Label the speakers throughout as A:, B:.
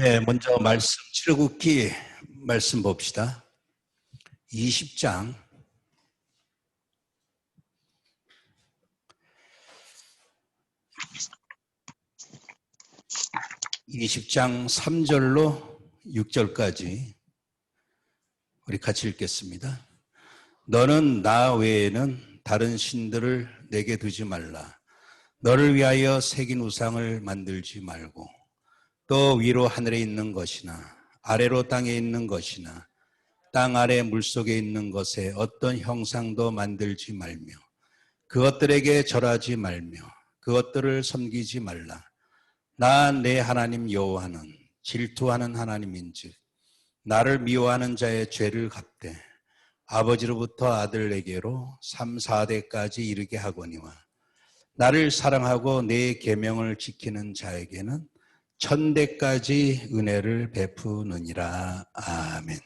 A: 예, 먼저 말씀 출애굽기 말씀 봅시다. 20장 3절로 6절까지 우리 같이 읽겠습니다. 너는 나 외에는 다른 신들을 내게 두지 말라. 너를 위하여 새긴 우상을 만들지 말고 또 위로 하늘에 있는 것이나 아래로 땅에 있는 것이나 땅 아래 물속에 있는 것에 어떤 형상도 만들지 말며 그것들에게 절하지 말며 그것들을 섬기지 말라. 나 내 하나님 여호와는 질투하는 하나님인즉 나를 미워하는 자의 죄를 갚되 아버지로부터 아들에게로 3, 4대까지 이르게 하거니와 나를 사랑하고 내 계명을 지키는 자에게는 1000대까지 은혜를 베푸느니라. 아멘.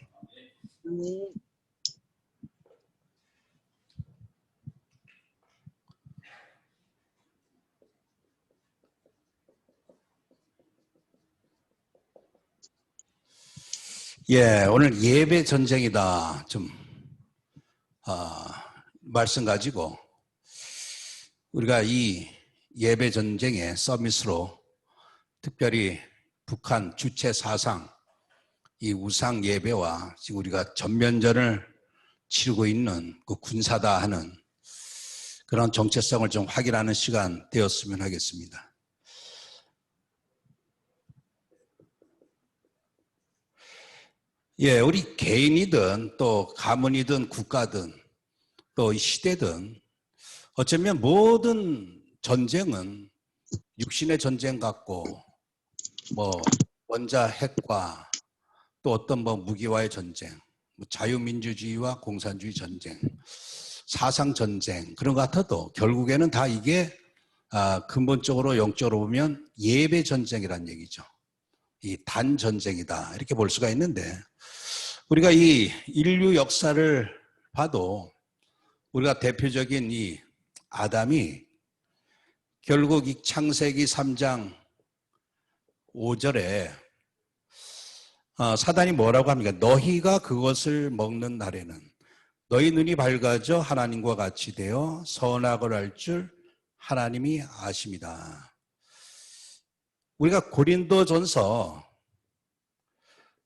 A: 예, 오늘 예배 전쟁이다. 말씀 가지고 우리가 이 예배 전쟁의 서밋으로 특별히 북한 주체 사상, 이 우상 예배와 지금 우리가 전면전을 치르고 있는 그 군사다 하는 그런 정체성을 좀 확인하는 시간 되었으면 하겠습니다. 예, 우리 개인이든 또 가문이든 국가든 또 시대든 어쩌면 모든 전쟁은 육신의 전쟁 같고 원자 핵과 또 어떤 무기와의 전쟁, 자유민주주의와 공산주의 전쟁, 사상 전쟁 그런 것 같아도 결국에는 다 이게 근본적으로 영적으로 보면 예배 전쟁이란 얘기죠. 이 단전쟁이다 이렇게 볼 수가 있는데 우리가 이 인류 역사를 봐도 우리가 대표적인 이 아담이 결국 이 창세기 3장 5절에 사단이 뭐라고 합니까? 너희가 그것을 먹는 날에는 너희 눈이 밝아져 하나님과 같이 되어 선악을 알 줄 하나님이 아십니다. 우리가 고린도전서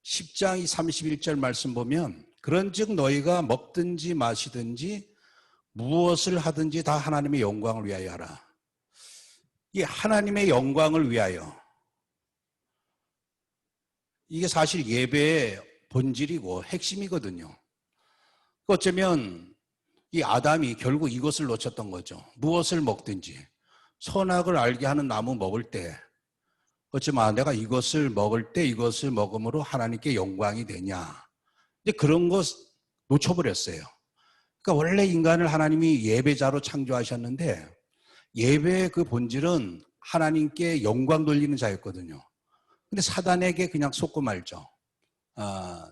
A: 10장 31절 말씀 보면 그런즉 너희가 먹든지 마시든지 무엇을 하든지 다 하나님의 영광을 위하여 하라. 이 하나님의 영광을 위하여 이게 사실 예배의 본질이고 핵심이거든요. 어쩌면 이 아담이 결국 이것을 놓쳤던 거죠. 무엇을 먹든지 선악을 알게 하는 나무 먹을 때 어쩌면 내가 이것을 먹을 때 이것을 먹음으로 하나님께 영광이 되냐. 근데 그런 거 놓쳐버렸어요. 그러니까 원래 인간을 하나님이 예배자로 창조하셨는데 예배의 그 본질은 하나님께 영광 돌리는 자였거든요. 근데 사단에게 그냥 속고 말죠.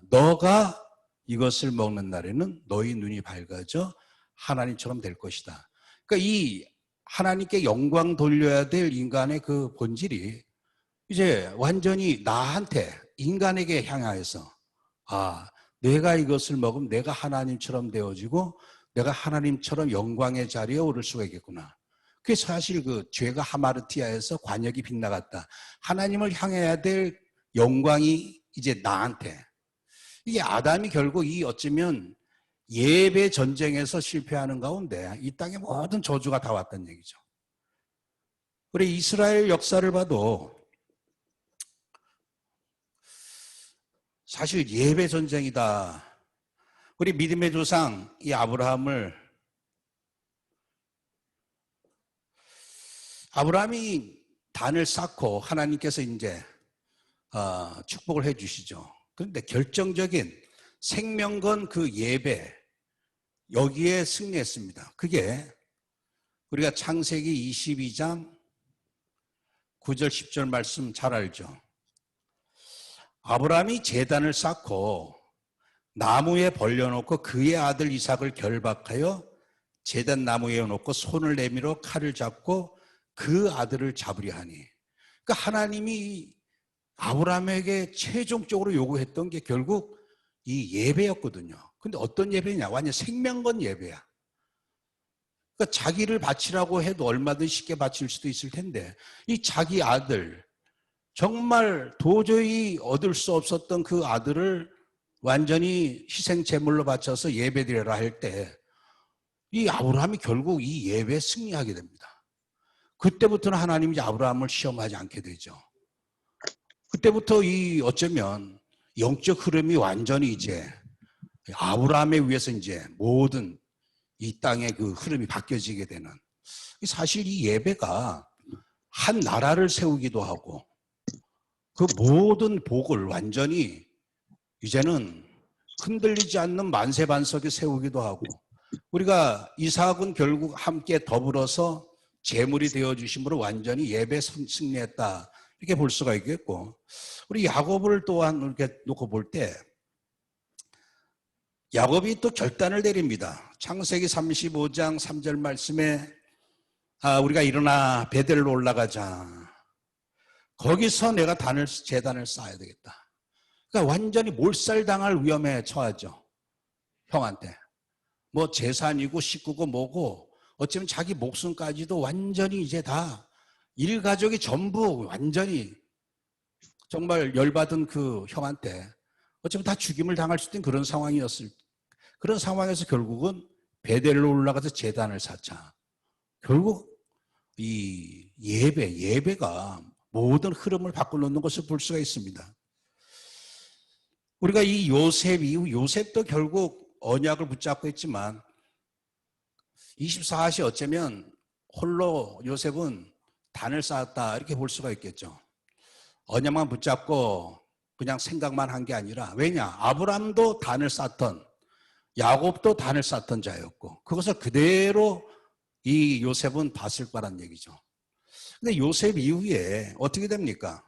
A: 너가 이것을 먹는 날에는 너희 눈이 밝아져 하나님처럼 될 것이다. 그러니까 이 하나님께 영광 돌려야 될 인간의 그 본질이 이제 완전히 나한테 인간에게 향하여서 내가 이것을 먹으면 내가 하나님처럼 되어지고 내가 하나님처럼 영광의 자리에 오를 수가 있겠구나. 그게 사실 그 죄가 하마르티아에서 관역이 빗나갔다. 하나님을 향해야 될 영광이 이제 나한테. 이게 아담이 결국 이 어쩌면 예배 전쟁에서 실패하는 가운데 이 땅에 모든 저주가 다 왔다는 얘기죠. 우리 이스라엘 역사를 봐도 사실 예배 전쟁이다. 우리 믿음의 조상 이 아브라함이 단을 쌓고 하나님께서 이제 축복을 해 주시죠. 그런데 결정적인 생명건 그 예배 여기에 승리했습니다. 그게 우리가 창세기 22장 9절 10절 말씀 잘 알죠. 아브라함이 제단을 쌓고 나무에 벌려놓고 그의 아들 이삭을 결박하여 제단 나무에 놓고 손을 내밀어 칼을 잡고 그 아들을 잡으려 하니. 그러니까 하나님이 아브라함에게 최종적으로 요구했던 게 결국 이 예배였거든요. 근데 어떤 예배냐? 완전 생명 건 예배야. 그러니까 자기를 바치라고 해도 얼마든 쉽게 바칠 수도 있을 텐데 이 자기 아들, 정말 도저히 얻을 수 없었던 그 아들을 완전히 희생 제물로 바쳐서 예배드려라 할 때 이 아브라함이 결국 이 예배에 승리하게 됩니다. 그때부터는 하나님이 이제 아브라함을 시험하지 않게 되죠. 그때부터 이 어쩌면 영적 흐름이 완전히 이제 아브라함에 의해서 이제 모든 이 땅의 그 흐름이 바뀌어지게 되는, 사실 이 예배가 한 나라를 세우기도 하고 그 모든 복을 완전히 이제는 흔들리지 않는 만세반석에 세우기도 하고, 우리가 이삭은 결국 함께 더불어서 제물이 되어주심으로 완전히 예배 승리했다 이렇게 볼 수가 있겠고, 우리 야곱을 또한 이렇게 놓고 볼 때 야곱이 또 결단을 내립니다. 창세기 35장 3절 말씀에 우리가 일어나 베델로 올라가자. 거기서 내가 제단을 쌓아야 되겠다. 그러니까 완전히 몰살당할 위험에 처하죠. 형한테. 뭐 재산이고 식구고 뭐고 어쩌면 자기 목숨까지도 완전히 이제 다 일가족이 전부 완전히 정말 열받은 그 형한테 어쩌면 다 죽임을 당할 수 있는 그런 상황이었을, 그런 상황에서 결국은 베델로 올라가서 제단을 쌓자. 결국 이 예배가 모든 흐름을 바꿔놓는 것을 볼 수가 있습니다. 우리가 이 요셉 이후 요셉도 결국 언약을 붙잡고 있지만 24시 어쩌면 홀로 요셉은 단을 쌓았다 이렇게 볼 수가 있겠죠. 언약만 붙잡고 그냥 생각만 한 게 아니라, 왜냐? 아브라함도 단을 쌓던, 야곱도 단을 쌓던 자였고 그것을 그대로 이 요셉은 봤을 거란 얘기죠. 근데 요셉 이후에 어떻게 됩니까?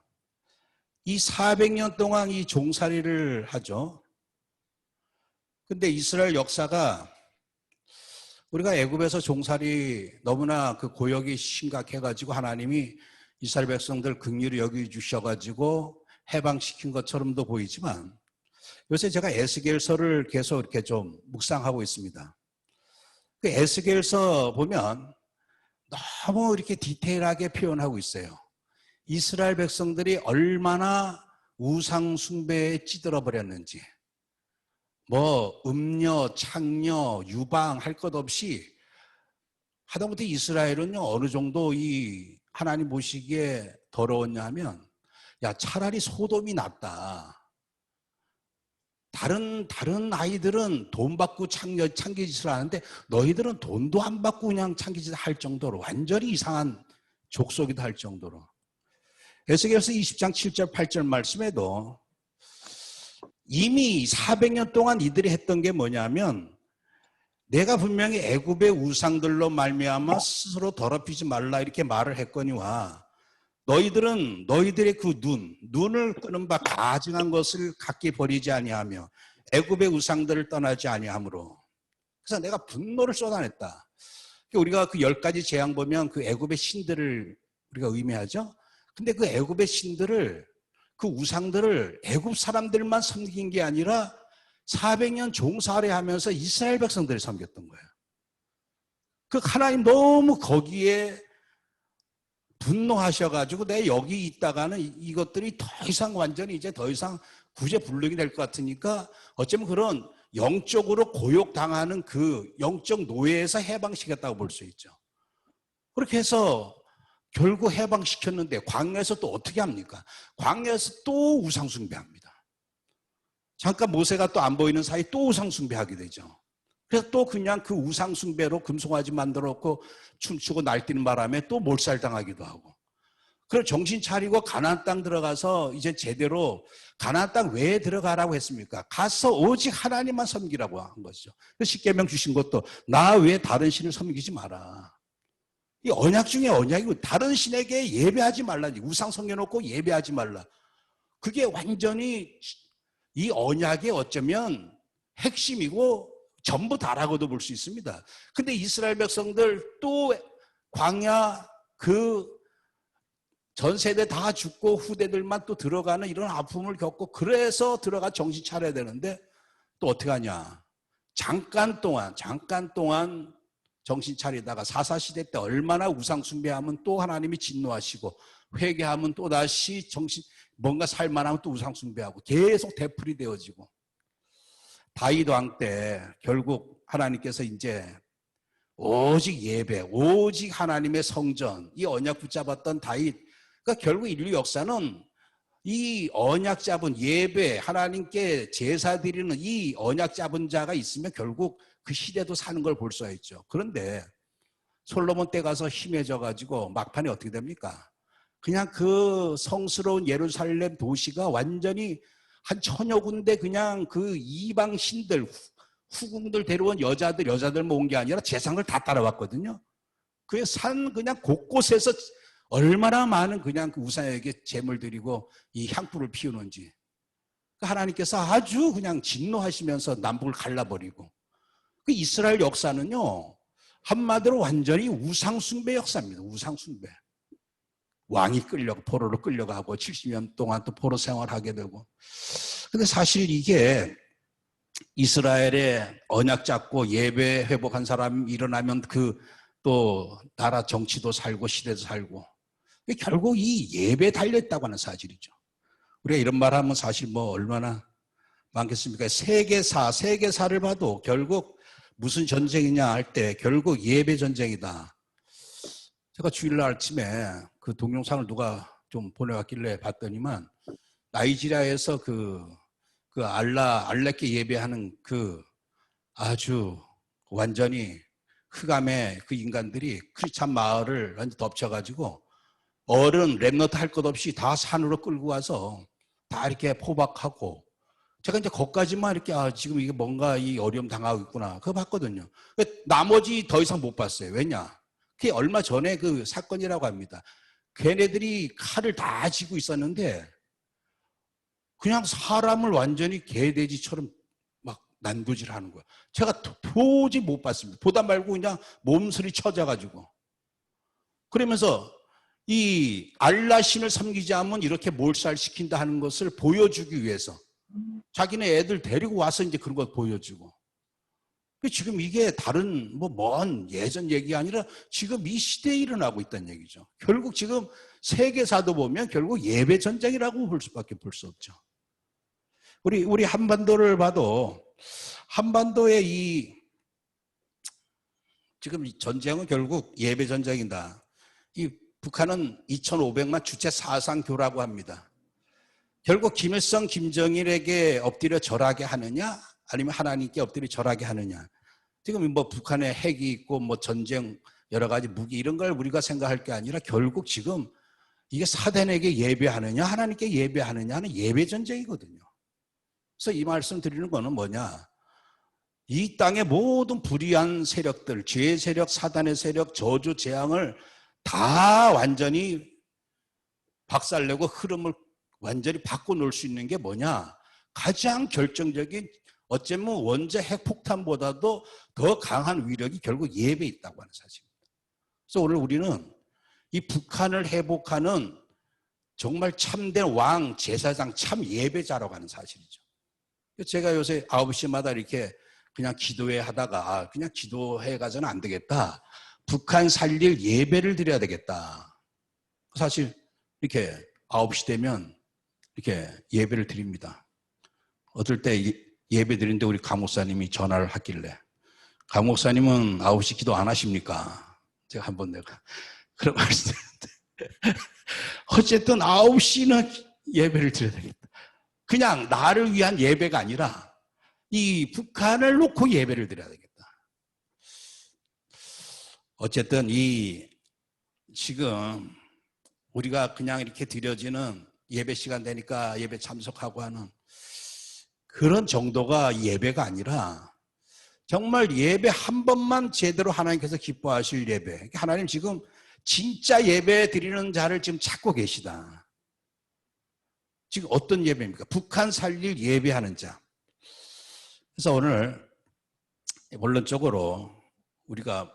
A: 이 400년 동안 이 종살이를 하죠. 근데 이스라엘 역사가, 우리가 애굽에서 종살이 너무나 그 고역이 심각해가지고 하나님이 이스라엘 백성들 긍휼히 여겨주셔가지고 해방시킨 것처럼도 보이지만, 요새 제가 에스겔서를 계속 이렇게 좀 묵상하고 있습니다. 그 에스겔서 보면 너무 이렇게 디테일하게 표현하고 있어요. 이스라엘 백성들이 얼마나 우상 숭배에 찌들어 버렸는지, 뭐 음녀, 창녀, 유방 할 것 없이 하다못해 이스라엘은요 어느 정도 이 하나님 보시기에 더러웠냐 하면, 야 차라리 소돔이 낫다. 다른 아이들은 돈 받고 창기짓을 하는데 너희들은 돈도 안 받고 그냥 창기짓 할 정도로 완전히 이상한 족속이다 할 정도로. 에스겔서 20장 7절 8절 말씀에도 이미 400년 동안 이들이 했던 게 뭐냐면, 내가 분명히 애굽의 우상들로 말미암아 스스로 더럽히지 말라 이렇게 말을 했거니와 너희들은 너희들의 그 눈을 끄는 바 가증한 것을 각기 버리지 아니하며 애굽의 우상들을 떠나지 아니하므로, 그래서 내가 분노를 쏟아냈다. 우리가 그 10가지 재앙 보면 그 애굽의 신들을 우리가 의미하죠. 근데 그 애굽의 신들을, 그 우상들을 애굽 사람들만 섬긴 게 아니라 400년 종살이하면서 이스라엘 백성들이 섬겼던 거예요. 그 하나님 너무 거기에 분노하셔가지고 내 여기 있다가는 이것들이 더 이상 완전히 이제 더 이상 구제불능이 될 것 같으니까 어쩌면 그런 영적으로 고욕당하는 그 영적 노예에서 해방시켰다고 볼 수 있죠. 그렇게 해서 결국 해방시켰는데 광야에서 또 어떻게 합니까? 광야에서 또 우상숭배합니다. 잠깐 모세가 또 안 보이는 사이 또 우상숭배하게 되죠. 그래서 또 그냥 그 우상숭배로 금송아지 만들었고 춤추고 날뛰는 바람에 또 몰살당하기도 하고, 그럼 정신 차리고 가나안 땅 들어가서 이제 제대로, 가나안 땅 왜 들어가라고 했습니까? 가서 오직 하나님만 섬기라고 한 것이죠. 십계명 주신 것도 나 외에 다른 신을 섬기지 마라. 이 언약 중에 언약이고, 다른 신에게 예배하지 말라. 우상 섬겨놓고 예배하지 말라. 그게 완전히 이 언약의 어쩌면 핵심이고 전부 다라고도 볼 수 있습니다. 근데 이스라엘 백성들 또 광야 그 전 세대 다 죽고 후대들만 또 들어가는 이런 아픔을 겪고 그래서 들어가 정신 차려야 되는데 또 어떻게 하냐. 잠깐 동안 정신 차리다가 사사시대 때 얼마나 우상 숭배하면 또 하나님이 진노하시고 회개하면 또 다시 뭔가 살만하면 또 우상 숭배하고 계속 되풀이 되어지고 다윗 왕 때 결국 하나님께서 이제 오직 예배, 오직 하나님의 성전, 이 언약 붙잡았던 다윗. 그러니까 결국 인류 역사는 이 언약 잡은 예배, 하나님께 제사 드리는 이 언약 잡은 자가 있으면 결국 그 시대도 사는 걸 볼 수가 있죠. 그런데 솔로몬 때 가서 힘해져 가지고 막판에 어떻게 됩니까? 그냥 그 성스러운 예루살렘 도시가 완전히 한 1000여 군데 그냥 그 이방 신들, 후궁들 데려온 여자들 모은 게 아니라 재상을 다 따라왔거든요. 그 산 그냥 곳곳에서 얼마나 많은 그냥 그 우상에게 제물 드리고 이 향불을 피우는지. 하나님께서 아주 그냥 진노하시면서 남북을 갈라버리고. 그 이스라엘 역사는요, 한마디로 완전히 우상숭배 역사입니다. 우상숭배. 왕이 포로로 끌려가고 70년 동안 또 포로 생활하게 되고. 근데 사실 이게 이스라엘의 언약 잡고 예배 회복한 사람이 일어나면 그 또 나라 정치도 살고 시대도 살고. 결국 이 예배에 달려있다고 하는 사실이죠. 우리가 이런 말 하면 사실 뭐 얼마나 많겠습니까? 세계사를 봐도 결국 무슨 전쟁이냐 할 때 결국 예배 전쟁이다. 제가 주일날 아침에 그 동영상을 누가 좀 보내왔길래 봤더니만 나이지리아에서 그 알라께 예배하는 그 아주 완전히 흑암의 그 인간들이 크리스찬 마을을 완전 덮쳐가지고 어른 랩너트 할 것 없이 다 산으로 끌고 와서 다 이렇게 포박하고 제가 이제 거기까지만 이렇게 지금 이게 뭔가 이 어려움 당하고 있구나 그거 봤거든요. 나머지 더 이상 못 봤어요. 왜냐? 그게 얼마 전에 그 사건이라고 합니다. 걔네들이 칼을 다 쥐고 있었는데 그냥 사람을 완전히 개돼지처럼 막 난도질하는 거야. 제가 도저히 못 봤습니다. 보다 말고 그냥 몸서리 쳐져가지고. 그러면서 이 알라신을 섬기지 않으면 이렇게 몰살시킨다 하는 것을 보여주기 위해서 자기네 애들 데리고 와서 이제 그런 걸 보여주고. 지금 이게 다른 먼 예전 얘기가 아니라 지금 이 시대에 일어나고 있다는 얘기죠. 결국 지금 세계사도 보면 결국 예배 전쟁이라고 볼 수밖에 볼 수 없죠. 우리 한반도를 봐도 한반도의 이 지금 이 전쟁은 결국 예배 전쟁이다. 이 북한은 2500만 주체 사상교라고 합니다. 결국 김일성, 김정일에게 엎드려 절하게 하느냐 아니면 하나님께 엎드려 절하게 하느냐. 지금 뭐 북한에 핵이 있고 뭐 전쟁 여러 가지 무기 이런 걸 우리가 생각할 게 아니라 결국 지금 이게 사단에게 예배하느냐 하나님께 예배하느냐는 예배 전쟁이거든요. 그래서 이 말씀 드리는 거는 뭐냐. 이 땅의 모든 불의한 세력들, 죄의 세력, 사단의 세력, 저주, 재앙을 다 완전히 박살내고 흐름을 완전히 바꿔놓을 수 있는 게 뭐냐. 가장 결정적인 어쩌면 원자 핵폭탄보다도 더 강한 위력이 결국 예배에 있다고 하는 사실입니다. 그래서 오늘 우리는 이 북한을 회복하는 정말 참된 왕, 제사장, 참 예배자라고 하는 사실이죠. 제가 요새 9시마다 이렇게 그냥 기도회 하다가 그냥 기도회 가서는 안 되겠다. 북한 살릴 예배를 드려야 되겠다. 사실 이렇게 9시 되면 이렇게 예배를 드립니다. 어떨 때 예배 드리는데 우리 강목사님이 전화를 하길래 강목사님은 9시 기도 안 하십니까? 제가 한번 내가 그런 말씀드렸는데 어쨌든 9시는 예배를 드려야 되겠다. 그냥 나를 위한 예배가 아니라 이 북한을 놓고 예배를 드려야 되겠다. 어쨌든 이 지금 우리가 그냥 이렇게 드려지는 예배 시간 되니까 예배 참석하고 하는 그런 정도가 예배가 아니라 정말 예배 한 번만 제대로 하나님께서 기뻐하실 예배. 하나님 지금 진짜 예배 드리는 자를 지금 찾고 계시다. 지금 어떤 예배입니까? 북한 살릴 예배하는 자. 그래서 오늘 원론적으로 우리가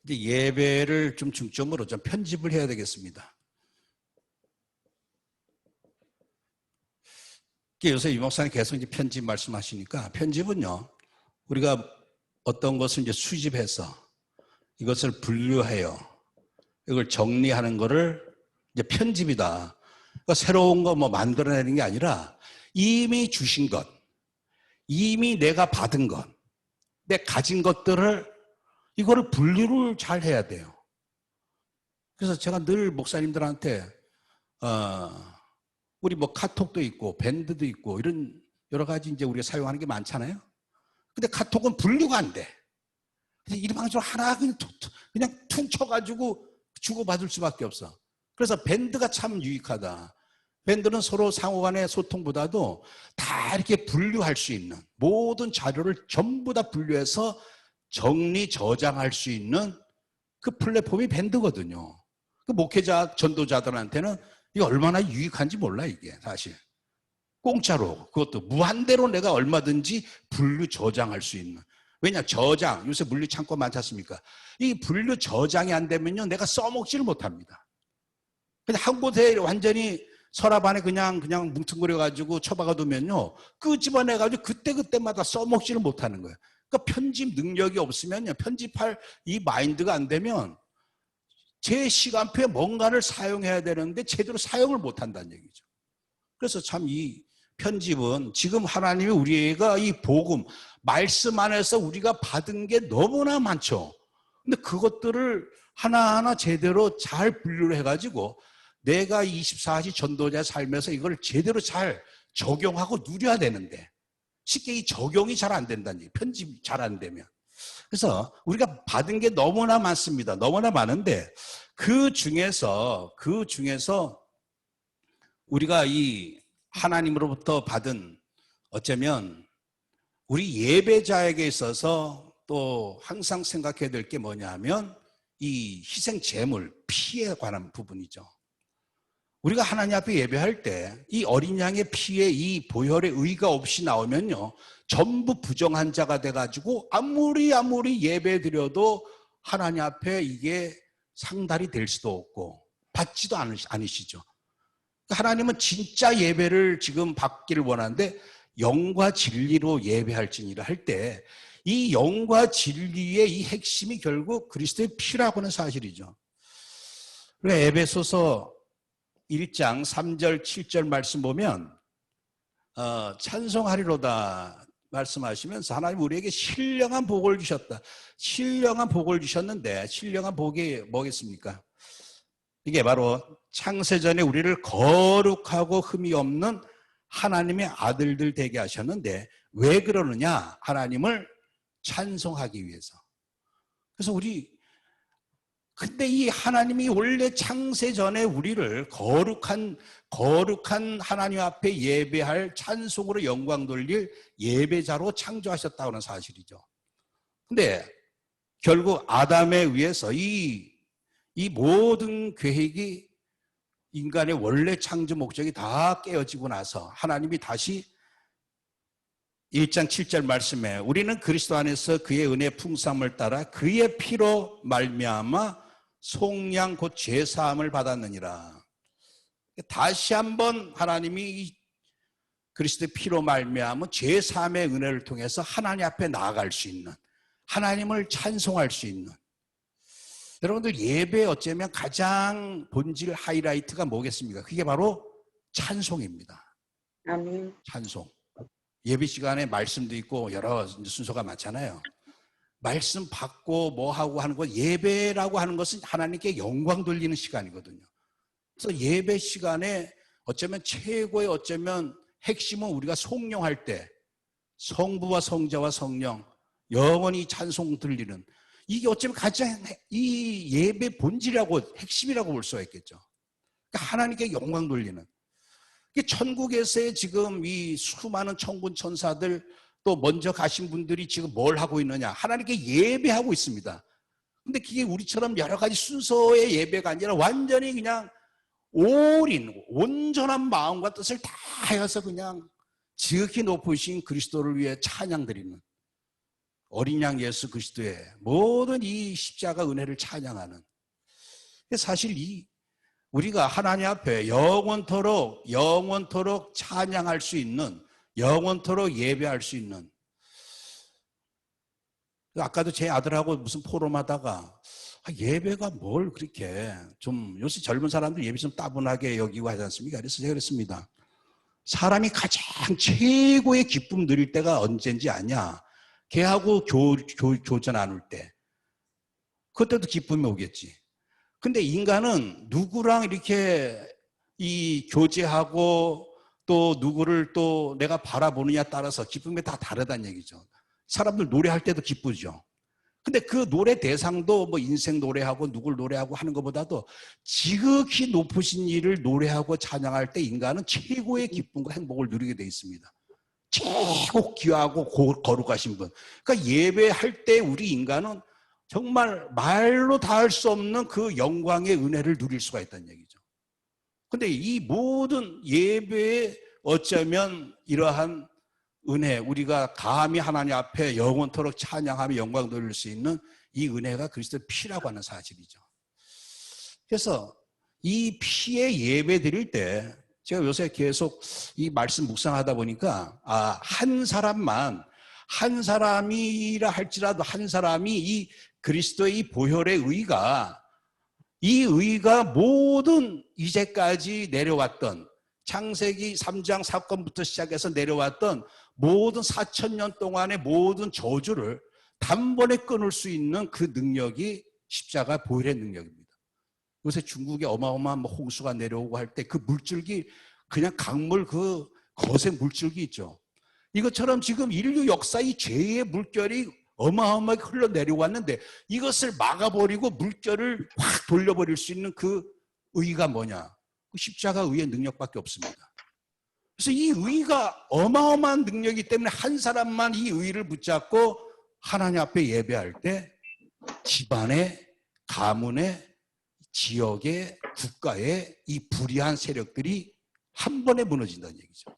A: 이제 예배를 좀 중점으로 좀 편집을 해야 되겠습니다. 요새 유 목사님 계속 이제 편집 말씀하시니까, 편집은요, 우리가 어떤 것을 이제 수집해서 이것을 분류해요. 이걸 정리하는 거를 이제 편집이다. 그러니까 새로운 거 뭐 만들어내는 게 아니라 이미 주신 것, 이미 내가 받은 것, 내 가진 것들을 이거를 분류를 잘 해야 돼요. 그래서 제가 늘 목사님들한테 우리 뭐 카톡도 있고 밴드도 있고 이런 여러 가지 이제 우리가 사용하는 게 많잖아요. 근데 카톡은 분류가 안 돼. 그래서 일방적으로 하나 그냥 퉁쳐가지고 주고받을 수밖에 없어. 그래서 밴드가 참 유익하다. 밴드는 서로 상호간의 소통보다도 다 이렇게 분류할 수 있는, 모든 자료를 전부 다 분류해서 정리 저장할 수 있는 그 플랫폼이 밴드거든요. 그 목회자 전도자들한테는 이게 얼마나 유익한지 몰라. 이게 사실 공짜로, 그것도 무한대로 내가 얼마든지 분류 저장할 수 있는. 왜냐, 저장, 요새 물류 창고 많지 않습니까? 이 분류 저장이 안 되면요, 내가 써먹지를 못합니다. 근데 한 곳에 완전히 서랍 안에 그냥 뭉뚱그려가지고 처박아두면요, 끄집어내가지고 그때그때마다 써먹지를 못하는 거예요. 그러니까 편집 능력이 없으면요, 편집할 이 마인드가 안 되면 제 시간표에 뭔가를 사용해야 되는데 제대로 사용을 못한다는 얘기죠. 그래서 참 이 편집은 지금 하나님이 우리가 이 복음, 말씀 안에서 우리가 받은 게 너무나 많죠. 근데 그것들을 하나하나 제대로 잘 분류를 해가지고 내가 24시 전도자 삶에서 이걸 제대로 잘 적용하고 누려야 되는데 쉽게 이 적용이 잘 안 된다는 얘기, 편집이 잘 안 되면. 그래서 우리가 받은 게 너무나 많습니다. 너무나 많은데 그 중에서 우리가 이 하나님으로부터 받은, 어쩌면 우리 예배자에게 있어서 또 항상 생각해야 될 게 뭐냐 하면 이 희생 제물, 피에 관한 부분이죠. 우리가 하나님 앞에 예배할 때 이 어린 양의 피에 이 보혈의 의가 없이 나오면요, 전부 부정한 자가 돼가지고 아무리 예배 드려도 하나님 앞에 이게 상달이 될 수도 없고 받지도 않으시죠. 하나님은 진짜 예배를 지금 받기를 원하는데 영과 진리로 예배할지니라 할 때 이 영과 진리의 이 핵심이 결국 그리스도의 피라고 하는 사실이죠. 에베소서 1장 3절 7절 말씀 보면 찬송하리로다 말씀하시면서 하나님 우리에게 신령한 복을 주셨다. 신령한 복을 주셨는데 신령한 복이 뭐겠습니까? 이게 바로 창세전에 우리를 거룩하고 흠이 없는 하나님의 아들들 되게 하셨는데 왜 그러느냐? 하나님을 찬송하기 위해서. 그래서 근데 이 하나님이 원래 창세전에 우리를 거룩한 하나님 앞에 예배할 찬송으로 영광 돌릴 예배자로 창조하셨다고 하는 사실이죠. 근데 결국 아담에 의해서 이 모든 계획이, 인간의 원래 창조 목적이 다 깨어지고 나서 하나님이 다시 1장 7절 말씀에 우리는 그리스도 안에서 그의 은혜 풍성함을 따라 그의 피로 말미암아 속량 곧 죄사함을 받았느니라. 다시 한번 하나님이 그리스도의 피로 말미암아 죄사함의 은혜를 통해서 하나님 앞에 나아갈 수 있는, 하나님을 찬송할 수 있는. 여러분들 예배 어쩌면 가장 본질 하이라이트가 뭐겠습니까? 그게 바로 찬송입니다.
B: 아멘.
A: 찬송. 예배 시간에 말씀도 있고 여러 순서가 많잖아요. 말씀 받고 뭐 하고 하는 것, 예배라고 하는 것은 하나님께 영광 돌리는 시간이거든요. 그래서 예배 시간에 어쩌면 최고의 핵심은 우리가 송영할 때 성부와 성자와 성령 영원히 찬송 들리는, 이게 어쩌면 가장 이 예배 본질이라고, 핵심이라고 볼 수가 있겠죠. 그러니까 하나님께 영광 돌리는. 천국에서의 지금 이 수많은 천군 천사들 또 먼저 가신 분들이 지금 뭘 하고 있느냐? 하나님께 예배하고 있습니다. 근데 그게 우리처럼 여러 가지 순서의 예배가 아니라 완전히 그냥 온전한 마음과 뜻을 다 하여서 그냥 지극히 높으신 그리스도를 위해 찬양 드리는. 어린 양 예수 그리스도의 모든 이 십자가 은혜를 찬양하는, 사실 우리가 하나님 앞에 영원토록 찬양할 수 있는, 영원토록 예배할 수 있는, 아까도 제 아들하고 무슨 포럼하다가 예배가 뭘 그렇게 좀, 요새 젊은 사람들 예배 좀 따분하게 여기고 하지 않습니까? 그래서 제가 그랬습니다. 사람이 가장 최고의 기쁨 누릴 때가 언제인지 아냐? 걔하고 교제 나눌 때. 그때도 기쁨이 오겠지. 근데 인간은 누구랑 이렇게 이 교제하고 또 누구를 또 내가 바라보느냐에 따라서 기쁨이 다 다르다는 얘기죠. 사람들 노래할 때도 기쁘죠. 근데 그 노래 대상도 뭐 인생 노래하고 누굴 노래하고 하는 것보다도 지극히 높으신 이를 노래하고 찬양할 때 인간은 최고의 기쁨과 행복을 누리게 돼 있습니다. 최고 귀하고 거룩하신 분. 그러니까 예배할 때 우리 인간은 정말 말로 다 할 수 없는 그 영광의 은혜를 누릴 수가 있다는 얘기죠. 근데 이 모든 예배에 어쩌면 이러한 은혜, 우리가 감히 하나님 앞에 영원토록 찬양하며 영광 돌릴 수 있는 이 은혜가 그리스도의 피라고 하는 사실이죠. 그래서 이 피에 예배 드릴 때 제가 요새 계속 이 말씀 묵상하다 보니까 한 사람이라 할지라도 한 사람이 이 그리스도의 이 보혈의 의가, 이 의가 모든 이제까지 내려왔던 창세기 3장 사건부터 시작해서 내려왔던 모든 4,000년 동안의 모든 저주를 단번에 끊을 수 있는 그 능력이 십자가 보혈의 능력입니다. 요새 중국에 어마어마한 홍수가 내려오고 할 때 그 물줄기, 그냥 강물 그 거센 물줄기 있죠. 이것처럼 지금 인류 역사의 죄의 물결이 어마어마하게 흘러내려왔는데 이것을 막아버리고 물결을 확 돌려버릴 수 있는 그 의가 뭐냐? 그 십자가 의의 능력밖에 없습니다. 그래서 이 의가 어마어마한 능력이기 때문에 한 사람만 이 의를 붙잡고 하나님 앞에 예배할 때 집안에, 가문에, 지역에, 국가에 이 불의한 세력들이 한 번에 무너진다는 얘기죠.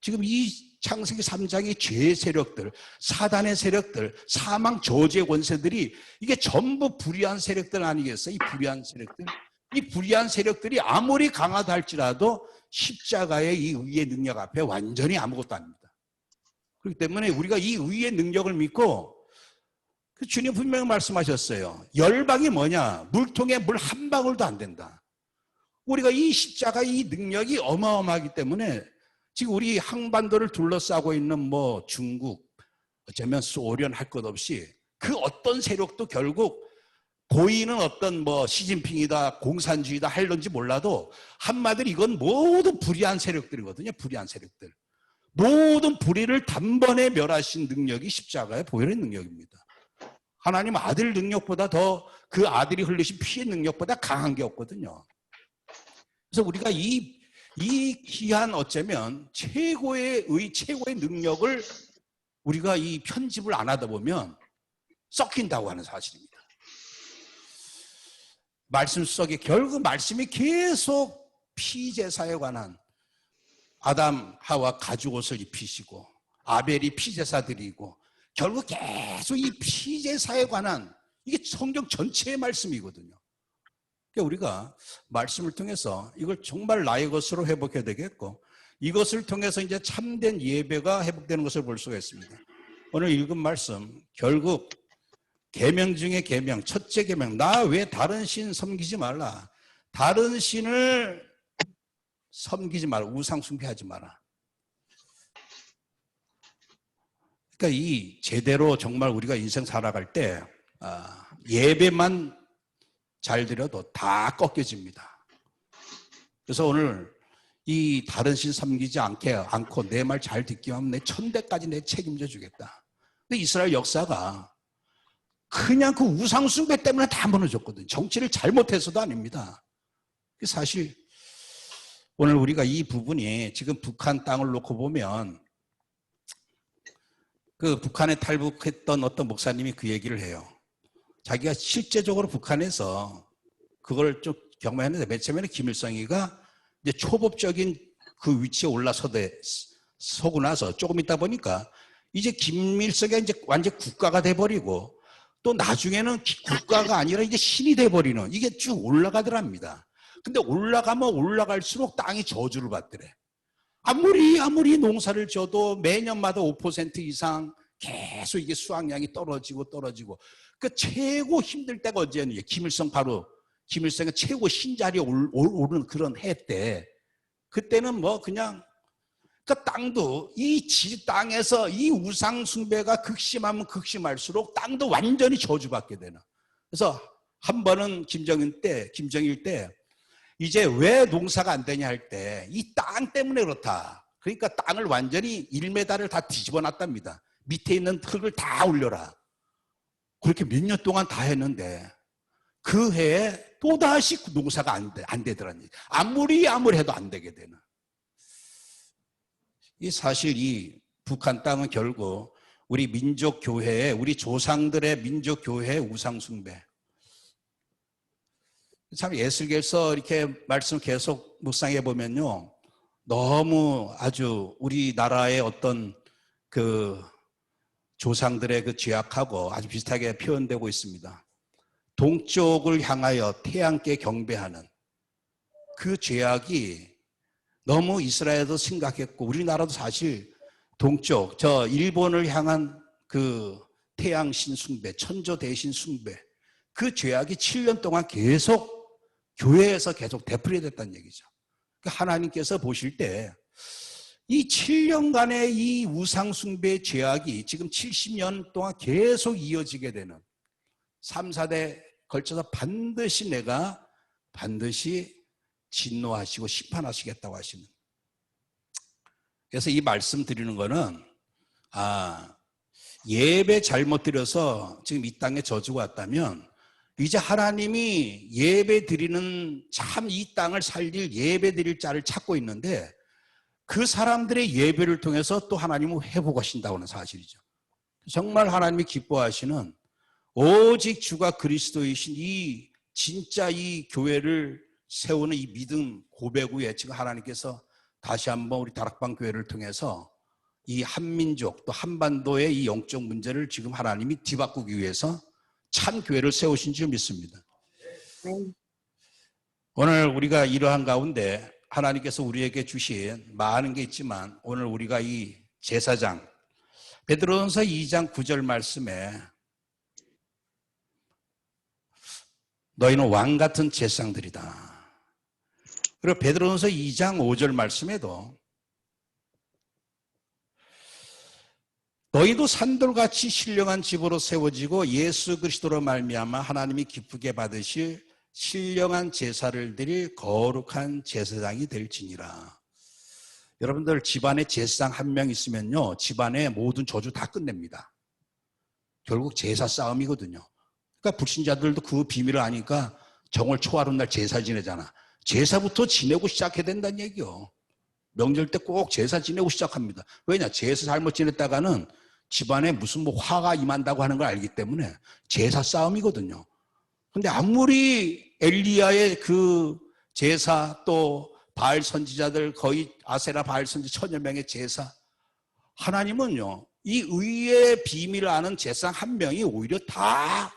A: 지금 이 창세기 3장의 죄의 세력들, 사단의 세력들, 사망 저주의 권세들이 이게 전부 불의한 세력들 아니겠어요? 이 불의한 세력들. 이 불의한 세력들이 아무리 강하다 할지라도 십자가의 이 의의 능력 앞에 완전히 아무것도 아닙니다. 그렇기 때문에 우리가 이 의의 능력을 믿고, 주님 분명히 말씀하셨어요. 열방이 뭐냐? 물통에 물 한 방울도 안 된다. 우리가 이 십자가 이 능력이 어마어마하기 때문에 지금 우리 한반도를 둘러싸고 있는 뭐 중국, 어쩌면 소련 할 것 없이 그 어떤 세력도 결국 보이는 어떤 뭐 시진핑이다, 공산주의다 할런지 몰라도 한마디로 이건 모두 불의한 세력들이거든요. 불의한 세력들. 모든 불의를 단번에 멸하신 능력이 십자가의 보혈의 능력입니다. 하나님 아들 능력보다 더 그 아들이 흘리신 피의 능력보다 강한 게 없거든요. 그래서 우리가 이 귀한 어쩌면 최고의 능력을 우리가 이 편집을 안 하다 보면 썩힌다고 하는 사실입니다. 말씀 속에 결국 말씀이 계속 피제사에 관한, 아담 하와 가죽옷을 입히시고 아벨이 피제사 드리고 결국 계속 이 피제사에 관한, 이게 성경 전체의 말씀이거든요. 그러니까 우리가 말씀을 통해서 이걸 정말 나의 것으로 회복해야 되겠고, 이것을 통해서 이제 참된 예배가 회복되는 것을 볼 수가 있습니다. 오늘 읽은 말씀, 결국 계명 중에 계명, 첫째 계명, 나 외 다른 신 섬기지 말라. 다른 신을 섬기지 마라. 우상 숭배하지 마라. 그러니까 이 제대로 정말 우리가 인생 살아갈 때 예배만 잘 드려도 다 꺾여집니다. 그래서 오늘 이 다른 신 섬기지 않고 내 말 잘 듣기만 하면 내 천대까지 내 책임져 주겠다. 근데 이스라엘 역사가 그냥 그 우상 숭배 때문에 다 무너졌거든요. 정치를 잘못해서도 아닙니다. 사실 오늘 우리가 이 부분이 지금 북한 땅을 놓고 보면 그 북한에 탈북했던 어떤 목사님이 그 얘기를 해요. 자기가 실제적으로 북한에서 그걸 좀 경험했는데 맨 처음에는 김일성이가 이제 초법적인 그 위치에 올라서고 나서 조금 있다 보니까 이제 김일성이 이제 완전 국가가 돼버리고 또 나중에는 국가가 아니라 이제 신이 돼버리는 이게 쭉 올라가더랍니다. 근데 올라가면 올라갈수록 땅이 저주를 받더래. 아무리 농사를 져도 매년마다 5% 이상 계속 이게 수확량이 떨어지고 그 최고 힘들 때가 언제였느냐. 김일성이 최고 신자리에 오르는 그런 해 때 그때는 뭐 그냥 그 땅도 땅에서 이 우상 숭배가 극심하면 극심할수록 땅도 완전히 저주받게 되는. 그래서 한 번은 김정일 때 이제 왜 농사가 안 되냐 할 때 이 땅 때문에 그렇다. 그러니까 땅을 완전히 1m를 다 뒤집어 놨답니다. 밑에 있는 흙을 다 올려라. 그렇게 몇 년 동안 다 했는데 그 해에 또다시 농사가 안 되더라니. 아무리 해도 안 되게 되는. 사실 이 북한 땅은 결국 우리 민족교회의 우리 조상들의 민족교회의 우상숭배. 참 예수께서 이렇게 말씀 계속 묵상해 보면요. 너무 아주 우리나라의 어떤 그 조상들의 그 죄악하고 아주 비슷하게 표현되고 있습니다. 동쪽을 향하여 태양께 경배하는 그 죄악이 너무 이스라엘도 심각했고 우리나라도 사실 동쪽 저 일본을 향한 그 태양신 숭배, 천조 대신 숭배 그 죄악이 7년 동안 계속 교회에서 계속 되풀이됐다는 얘기죠. 그러니까 하나님께서 보실 때 이 7년간의 이 우상 숭배의 죄악이 지금 70년 동안 계속 이어지게 되는 3, 4대 걸쳐서 반드시 진노하시고 심판하시겠다고 하시는. 그래서 이 말씀 드리는 거는 예배 잘못 드려서 지금 이 땅에 저주가 왔다면 이제 하나님이 예배 드리는 참 이 땅을 살릴 예배 드릴 자를 찾고 있는데 그 사람들의 예배를 통해서 또 하나님은 회복하신다고 하는 사실이죠. 정말 하나님이 기뻐하시는 오직 주가 그리스도이신 이 진짜 이 교회를 세우는 이 믿음 고백 후에 지금 하나님께서 다시 한번 우리 다락방 교회를 통해서 이 한민족 또 한반도의 이 영적 문제를 지금 하나님이 뒤바꾸기 위해서 참 교회를 세우신 줄 믿습니다. 오늘 우리가 이러한 가운데 하나님께서 우리에게 주신 많은 게 있지만 오늘 우리가 이 제사장 베드로전서 2장 9절 말씀에 너희는 왕 같은 제사장들이다. 그리고 베드로전서 2장 5절 말씀에도 너희도 산돌같이 신령한 집으로 세워지고 예수 그리스도로 말미암아 하나님이 기쁘게 받으실 신령한 제사를 드릴 거룩한 제사장이 될지니라. 여러분들 집안에 제사장 한 명 있으면요 집안의 모든 저주 다 끝냅니다. 결국 제사 싸움이거든요. 그러니까 불신자들도 그 비밀을 아니까 정월 초하루 날 제사 지내잖아. 제사부터 지내고 시작해야 된다는 얘기요. 명절 때 꼭 제사 지내고 시작합니다. 왜냐? 제사 잘못 지냈다가는 집안에 무슨 화가 임한다고 하는 걸 알기 때문에 제사 싸움이거든요. 근데 아무리 엘리야의 그 제사 또 바알 선지자들 거의 아세라 바알 선지 1000여 명의 제사 하나님은요 이 의의 비밀을 아는 제사장 한 명이 오히려 다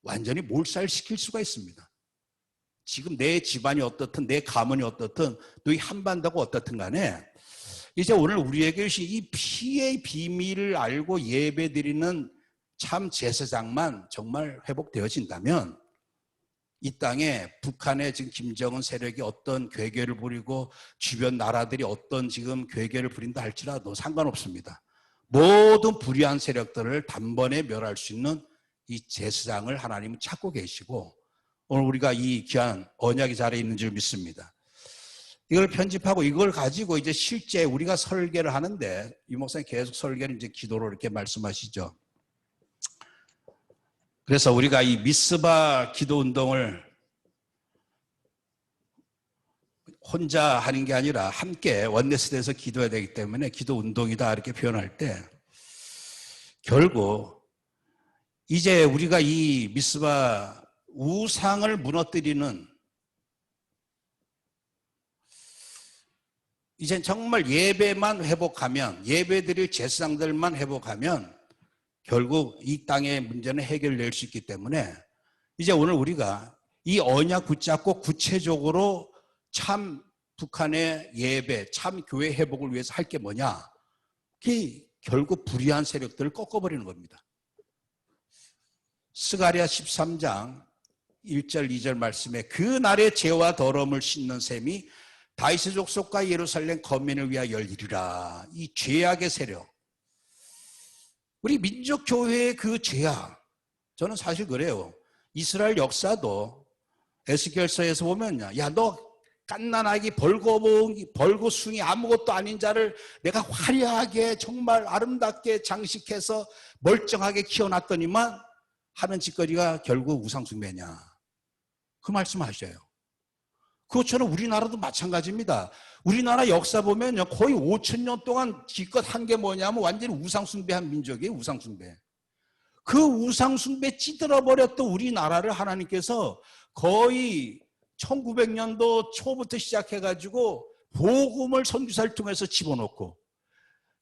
A: 완전히 몰살시킬 수가 있습니다. 지금 내 집안이 어떻든 내 가문이 어떻든 너희 한반도가 어떻든 간에 이제 오늘 우리에게 이 피의 비밀을 알고 예배드리는 참 제사장만 정말 회복되어진다면 이 땅에 북한의 지금 김정은 세력이 어떤 괴계를 부리고 주변 나라들이 어떤 지금 괴계를 부린다 할지라도 상관없습니다. 모든 불의한 세력들을 단번에 멸할 수 있는 이 제사장을 하나님은 찾고 계시고 오늘 우리가 이 귀한 언약의 자리에 있는 줄 믿습니다. 이걸 편집하고 이걸 가지고 이제 실제 우리가 설계를 하는데 이 목사님 계속 설계를 이제 기도로 이렇게 말씀하시죠. 그래서 우리가 이 미스바 기도 운동을 혼자 하는 게 아니라 함께 원네스에서 기도해야 되기 때문에 기도 운동이다 이렇게 표현할 때 결국 이제 우리가 이 미스바 우상을 무너뜨리는 이제 정말 예배만 회복하면, 예배드릴 제사장들만 회복하면 결국 이 땅의 문제는 해결될 수 있기 때문에 이제 오늘 우리가 이 언약 붙잡고 구체적으로 참 북한의 예배, 참 교회 회복을 위해서 할 게 뭐냐? 그게 결국 불의한 세력들을 꺾어버리는 겁니다. 스가랴 13장 1절 2절 말씀에 그 날의 죄와 더러움을 씻는 셈이 다윗의 족속과 예루살렘 거민을 위하여 열리리라. 이 죄악의 세력, 우리 민족교회의 그 죄악, 저는 사실 그래요. 이스라엘 역사도 에스겔서에서 보면요, 야, 너 갓난아기 벌거숭이 아무것도 아닌 자를 내가 화려하게 정말 아름답게 장식해서 멀쩡하게 키워놨더니만 하는 짓거리가 결국 우상숭배냐, 그 말씀하셔요. 그것처럼 우리나라도 마찬가지입니다. 우리나라 역사 보면요, 거의 5,000년 동안 기껏 한 게 뭐냐면 완전히 우상숭배한 민족이에요. 우상숭배. 그 우상숭배 찌들어버렸던 우리나라를 하나님께서 거의 1900년도 초부터 시작해가지고 복음을 선교사를 통해서 집어넣고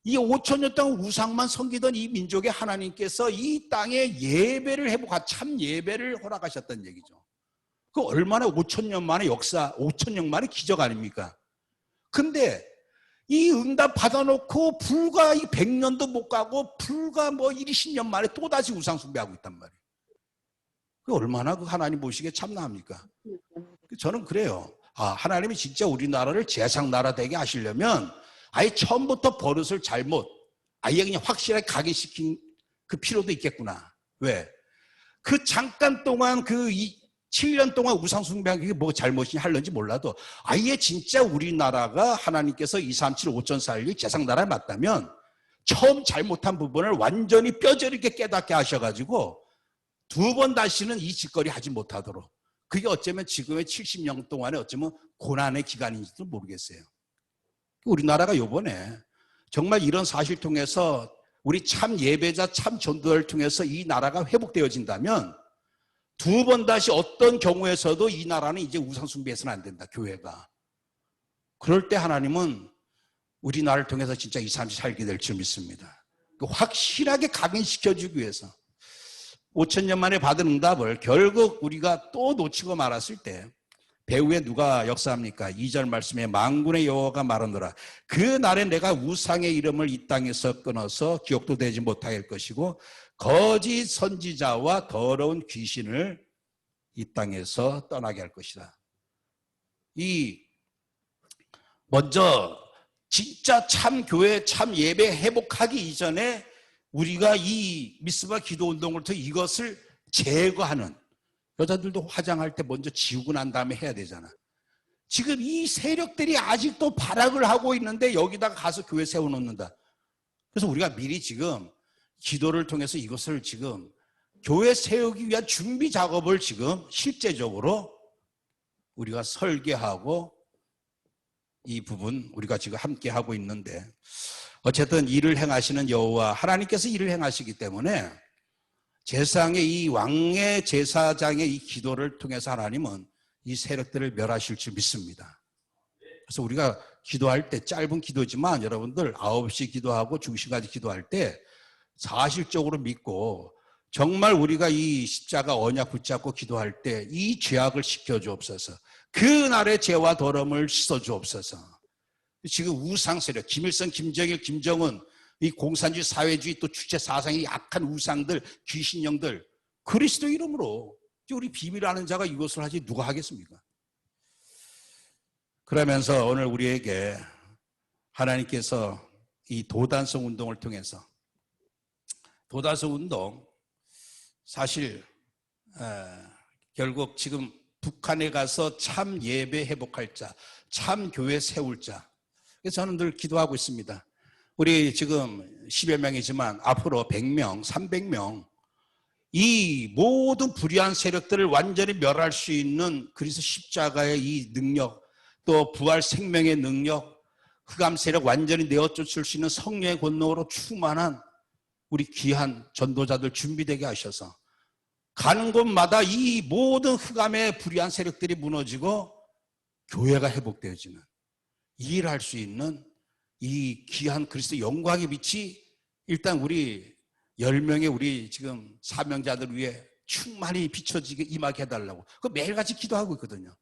A: 이 5,000년 동안 우상만 섬기던 이 민족에 하나님께서 이 땅에 예배를 회복한 참 예배를 허락하셨다는 얘기죠. 그 얼마나 5,000년 만의 역사, 5,000년 만의 기적 아닙니까? 근데 이 응답 받아놓고 불과 이 100년도 못 가고 불과 뭐 20년 만에 또다시 우상숭배하고 있단 말이에요. 그 얼마나 그 하나님 보시기에 참나합니까? 저는 그래요. 하나님이 진짜 우리나라를 제사장 나라 되게 하시려면 아예 처음부터 버릇을 잘못, 아예 그냥 확실하게 각인시킨 그 필요도 있겠구나. 왜? 그 잠깐 동안 7년 동안 우상숭배한 게 뭐 잘못이냐 하는지 몰라도 아예 진짜 우리나라가 하나님께서 2, 3, 7, 5천 살리 제사장나라에 맞다면 처음 잘못한 부분을 완전히 뼈저리게 깨닫게 하셔가지고 두 번 다시는 이 짓거리 하지 못하도록, 그게 어쩌면 지금의 70년 동안에 어쩌면 고난의 기간인지도 모르겠어요. 우리나라가 요번에 정말 이런 사실 통해서 우리 참 예배자, 참 전도를 통해서 이 나라가 회복되어진다면 두 번 다시 어떤 경우에서도 이 나라는 이제 우상숭배해서는 안 된다, 교회가. 그럴 때 하나님은 우리나라를 통해서 진짜 이 사람이 살게 될 줄 믿습니다. 확실하게 각인시켜주기 위해서 5,000년 만에 받은 응답을 결국 우리가 또 놓치고 말았을 때 배후에 누가 역사합니까? 2절 말씀에 만군의 여호와가 말하노라. 그 날에 내가 우상의 이름을 이 땅에서 끊어서 기억도 되지 못하게 할 것이고 거짓 선지자와 더러운 귀신을 이 땅에서 떠나게 할 것이다. 먼저 진짜 참 교회, 참 예배 회복하기 이전에 우리가 이 미스바 기도운동을 통해 이것을 제거하는, 여자들도 화장할 때 먼저 지우고 난 다음에 해야 되잖아. 지금 이 세력들이 아직도 발악을 하고 있는데 여기다가 가서 교회 세워놓는다. 그래서 우리가 미리 지금 기도를 통해서 이것을 지금 교회 세우기 위한 준비 작업을 지금 실제적으로 우리가 설계하고 이 부분 우리가 지금 함께 하고 있는데, 어쨌든 일을 행하시는 여호와 하나님께서 일을 행하시기 때문에 제사장의 이 왕의 제사장의 이 기도를 통해서 하나님은 이 세력들을 멸하실 줄 믿습니다. 그래서 우리가 기도할 때 짧은 기도지만 여러분들 9시 기도하고 2시까지 기도할 때 사실적으로 믿고 정말 우리가 이 십자가 언약 붙잡고 기도할 때 이 죄악을 씻겨주옵소서, 그 날의 죄와 더러움을 씻어주옵소서. 지금 우상 세력, 김일성, 김정일, 김정은, 이 공산주의, 사회주의, 또 주체 사상이 약한 우상들, 귀신령들, 그리스도 이름으로 우리 비밀하는 자가 이것을 하지 누가 하겠습니까? 그러면서 오늘 우리에게 하나님께서 이 도단성 운동을 통해서, 도단성 운동 사실 결국 지금 북한에 가서 참 예배 회복할 자, 참 교회 세울 자, 그래서 저는 늘 기도하고 있습니다. 우리 지금 10여 명이지만 앞으로 100명, 300명, 이 모든 불의한 세력들을 완전히 멸할 수 있는 그리스도 십자가의 이 능력, 또 부활 생명의 능력, 흑암 세력 완전히 내어쫓을 수 있는 성령의 권능으로 충만한 우리 귀한 전도자들 준비되게 하셔서 가는 곳마다 이 모든 흑암의 불의한 세력들이 무너지고 교회가 회복되어지는 일할 수 있는 이 귀한 그리스도 영광의 빛이 일단 우리 10명의 우리 지금 사명자들 위해 충만히 비춰지게 임하게 해달라고 그 매일같이 기도하고 있거든요.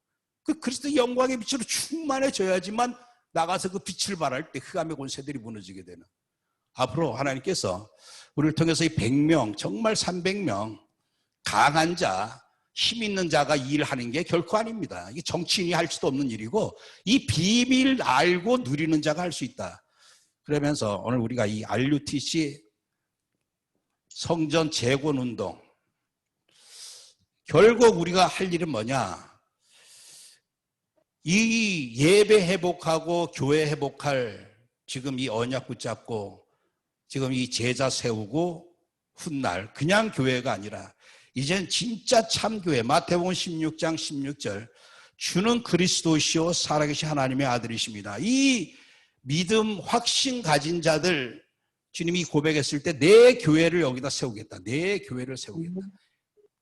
A: 그 그리스도 영광의 빛으로 충만해져야지만 나가서 그 빛을 발할 때 흑암의 권세들이 무너지게 되는, 앞으로 하나님께서 우리를 통해서 이 100명 정말 300명 강한 자, 힘 있는 자가 일하는 게 결코 아닙니다. 이게 정치인이 할 수도 없는 일이고 이 비밀 알고 누리는 자가 할 수 있다. 그러면서 오늘 우리가 이 RUTC 성전 재건운동, 결국 우리가 할 일은 뭐냐, 이 예배 회복하고 교회 회복할 지금 이 언약 붙잡고 지금 이 제자 세우고 훗날 그냥 교회가 아니라 이젠 진짜 참교회, 마태복음 16장 16절 주는 그리스도시요 살아계신 하나님의 아들이십니다. 이 믿음 확신 가진 자들 주님이 고백했을 때 내 교회를 여기다 세우겠다. 내 교회를 세우겠다.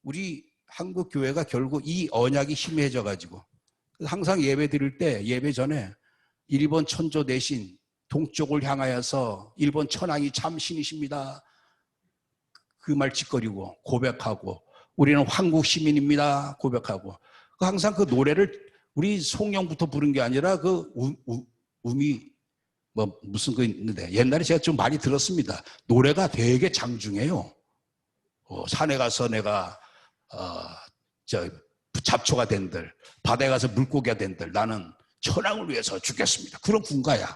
A: 우리 한국 교회가 결국 이 언약이 희미해져 가지고 항상 예배 드릴 때 예배 전에 일본 천조 대신 동쪽을 향하여서 일본 천황이 참 신이십니다. 그 말 짓거리고 고백하고 우리는 한국 시민입니다. 고백하고 항상 그 노래를 우리 송영부터 부른 게 아니라 그 우미 뭐 무슨 거 있는데 옛날에 제가 좀 많이 들었습니다. 노래가 되게 장중해요. 산에 가서 내가 잡초가 된들, 바다에 가서 물고기가 된들, 나는 천황을 위해서 죽겠습니다. 그런 군가야.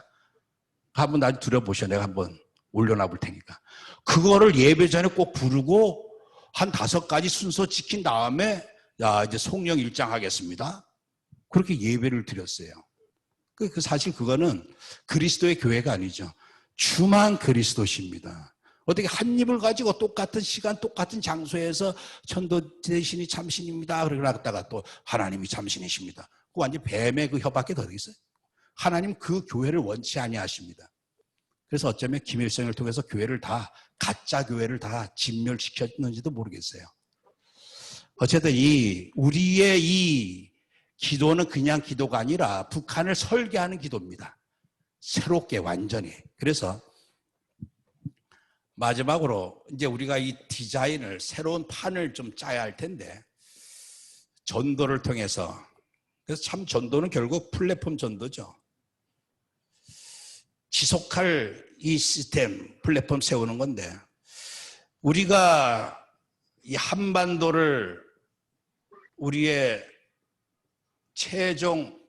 A: 한번 나 들어보셔. 내가 한번 올려놔 볼 테니까. 그거를 예배 전에 꼭 부르고 한 5가지 순서 지킨 다음에 야 이제 송영 일장 하겠습니다. 그렇게 예배를 드렸어요. 사실 그거는 그리스도의 교회가 아니죠. 주만 그리스도십니다. 어떻게 한 입을 가지고 똑같은 시간 똑같은 장소에서 천도 대신이 참신입니다. 그러다가 또 하나님이 참신이십니다. 그 완전 뱀의 그 혀밖에 더 되겠어요. 하나님 그 교회를 원치 아니하십니다. 그래서 어쩌면 김일성을 통해서 교회를 다 가짜 교회를 다 진멸시켰는지도 모르겠어요. 어쨌든 우리의 이 기도는 그냥 기도가 아니라 북한을 설계하는 기도입니다. 새롭게 완전히. 그래서 마지막으로 이제 우리가 이 디자인을 새로운 판을 좀 짜야 할 텐데 전도를 통해서, 그래서 참 전도는 결국 플랫폼 전도죠. 지속할 이 시스템 플랫폼 세우는 건데 우리가 이 한반도를 우리의 최종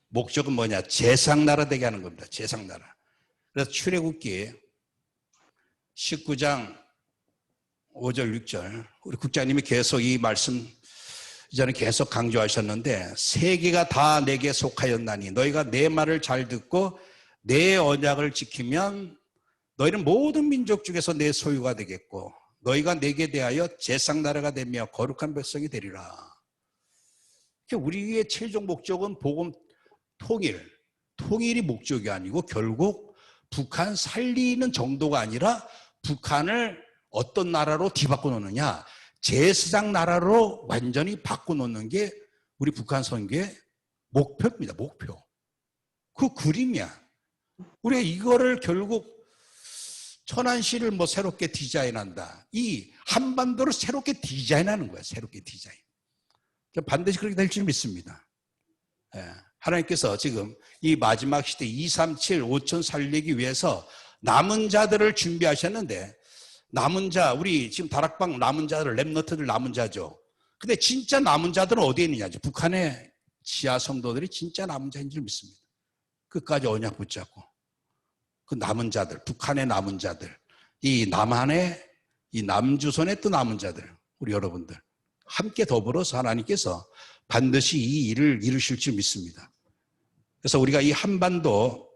A: 목적은 뭐냐? 제상나라 되게 하는 겁니다. 제상나라. 그래서 출애굽기 19장 5절 6절 우리 국장님이 계속 이 말씀 이전에 계속 강조하셨는데 세계가 다 내게 속하였나니 너희가 내 말을 잘 듣고 내 언약을 지키면 너희는 모든 민족 중에서 내 소유가 되겠고 너희가 내게 대하여 제상나라가 되며 거룩한 백성이 되리라. 우리의 최종 목적은 복음 통일이 목적이 아니고 결국 북한 살리는 정도가 아니라 북한을 어떤 나라로 뒤바꿔 놓느냐, 제사장 나라로 완전히 바꿔놓는 게 우리 북한 선교의 목표입니다. 목표. 그 그림이야. 우리가 이거를 결국 천안시를 뭐 새롭게 디자인한다. 이 한반도를 새롭게 디자인하는 거야. 새롭게 디자인. 반드시 그렇게 될 줄 믿습니다. 하나님께서 지금 이 마지막 시대 237 5천 살리기 위해서 남은 자들을 준비하셨는데 남은 자, 우리 지금 다락방 남은 자들, 랩너트들 남은 자죠. 근데 진짜 남은 자들은 어디에 있느냐? 북한의 지하 성도들이 진짜 남은 자인 줄 믿습니다. 끝까지 언약 붙잡고 그 남은 자들, 북한의 남은 자들, 이 남한의 이 남조선의 또 남은 자들, 우리 여러분들 함께 더불어서 하나님께서 반드시 이 일을 이루실 줄 믿습니다. 그래서 우리가 이 한반도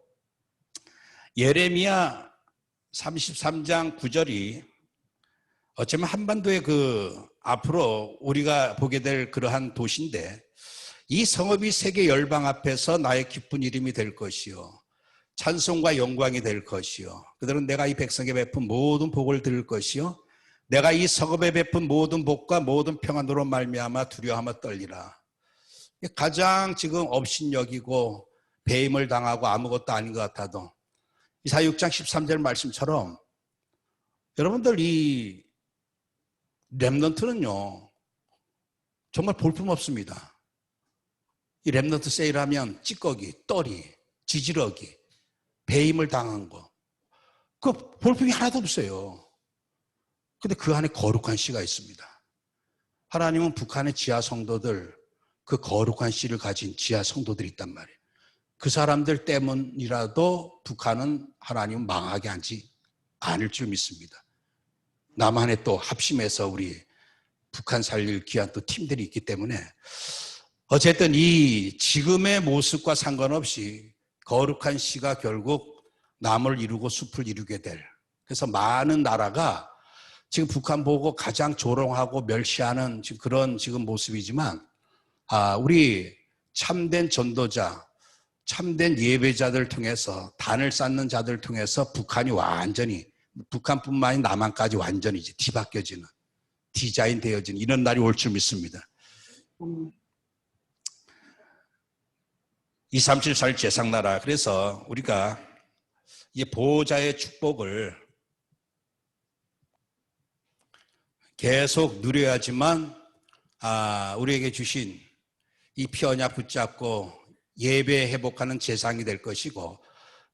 A: 예레미야 33장 9절이 어쩌면 한반도의 그 앞으로 우리가 보게 될 그러한 도시인데 이 성읍이 세계 열방 앞에서 나의 기쁜 이름이 될 것이요 찬송과 영광이 될 것이요 그들은 내가 이 백성에 베푼 모든 복을 들을 것이요 내가 이 성읍에 베푼 모든 복과 모든 평안으로 말미암아 두려워하며 떨리라. 가장 지금 업신여기고 배임을 당하고 아무것도 아닌 것 같아도 이사야 6장 13절 말씀처럼 여러분들 이 렘넌트는요 정말 볼품없습니다. 이 렘넌트 세일하면 찌꺼기, 떨이, 지지러기, 배임을 당한 거 그 볼품이 하나도 없어요. 근데 그 안에 거룩한 씨가 있습니다. 하나님은 북한의 지하 성도들, 그 거룩한 씨를 가진 지하 성도들이 있단 말이에요. 그 사람들 때문이라도 북한은 하나님은 망하게 하지 않을 줄 믿습니다. 남한에 또 합심해서 우리 북한 살릴 귀한 또 팀들이 있기 때문에 어쨌든 이 지금의 모습과 상관없이 거룩한 씨가 결국 남을 이루고 숲을 이루게 될, 그래서 많은 나라가 지금 북한 보고 가장 조롱하고 멸시하는 지금 그런 지금 모습이지만 우리 참된 전도자, 참된 예배자들 통해서 단을 쌓는 자들 통해서 북한이 완전히 북한뿐만 아니라 남한까지 완전히 이제 뒤바뀌어지는 디자인 되어지는 이런 날이 올 줄 믿습니다. 237살 제상나라. 그래서 우리가 이 보호자의 축복을 계속 누려야지만 우리에게 주신 이 피 언약 붙잡고 예배 회복하는 제상이 될 것이고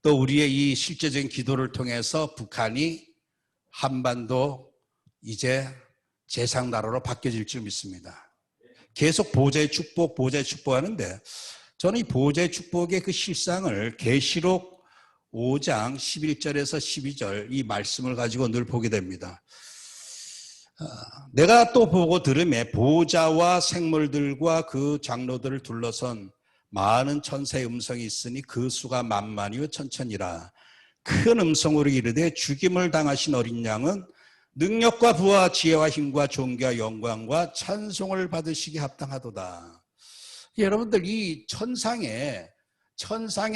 A: 또 우리의 이 실제적인 기도를 통해서 북한이 한반도 이제 제상나라로 바뀌어질 줄 믿습니다. 계속 보호자의 축복, 보호자의 축복 하는데 저는 이 보호자의 축복의 그 실상을 계시록 5장 11절에서 12절 이 말씀을 가지고 늘 보게 됩니다. 내가 또 보고 들음에 보호자와 생물들과 그 장로들을 둘러선 많은 천사의 음성이 있으니 그 수가 만만이요 천천이라. 큰 음성으로 이르되 죽임을 당하신 어린 양은 능력과 부와 지혜와 힘과 존귀와 영광과 찬송을 받으시기 합당하도다. 여러분들 이 천상의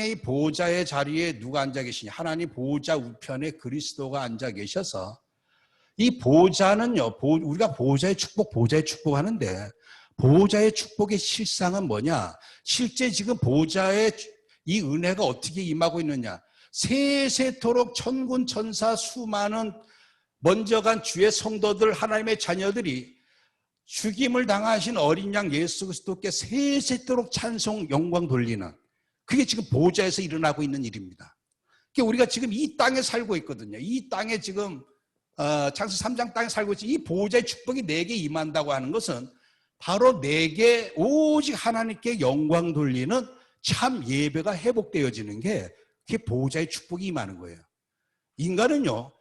A: 이 보호자의 자리에 누가 앉아 계시냐? 하나님 보호자 우편에 그리스도가 앉아 계셔서 이 보호자는요, 우리가 보호자의 축복 하는데 보호자의 축복의 실상은 뭐냐? 실제 지금 보호자의 이 은혜가 어떻게 임하고 있느냐? 세세토록 천군 천사 수많은 먼저 간 주의 성도들 하나님의 자녀들이 죽임을 당하신 어린 양 예수 그리스도께 세세토록 찬송 영광 돌리는 그게 지금 보호자에서 일어나고 있는 일입니다. 그러니까 우리가 지금 이 땅에 살고 있거든요. 이 땅에 지금 창세 3장 땅에 살고 있지. 이 보호자의 축복이 내게 임한다고 하는 것은 바로 내게 오직 하나님께 영광 돌리는 참 예배가 회복되어지는 게 그게 보호자의 축복이 임하는 거예요. 인간은요,